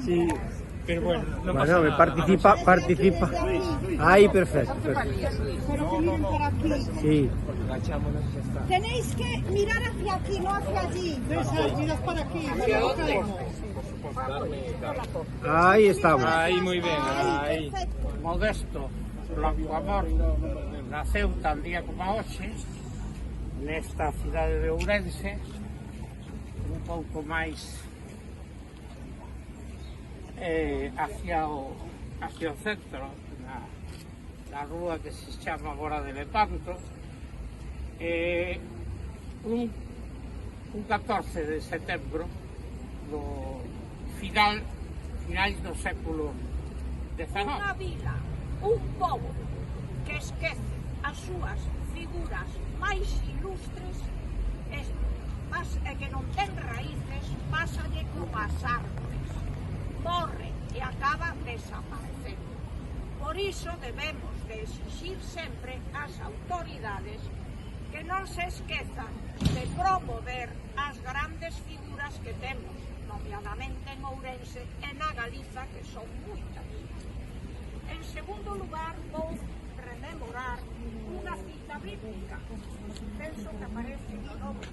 Sí, pero bueno, no pasa Bueno, nada. participa. Ahí, perfecto. Pero que miren para aquí. Sí. Agachámonos y ya está. Tenéis que mirar hacia aquí, no hacia allí. Miras para aquí. ¿Hacia dónde? Ahí estamos. Ahí, muy bien, Ahí, ahí. perfecto. Modesto Blanco Amor naceu tan día como hoxe nesta cidade de Ourense, un pouco máis hacia o centro, na rúa que se chama agora de Lepanto, un 14 de setembro do finais do século XIX. Unha vila, un pobo que esquece as súas figuras máis ilustres e que non ten raíces, pásalle como as árboles, morre e acaba desaparecendo. Por iso debemos de exixir sempre ás autoridades que non se esquezan de promover as grandes figuras que temos, nomeadamente en Ourense e na Galiza, que son moitas. En segundo lugar, vou rememorar unha cita bíblica. Penso que aparece no nome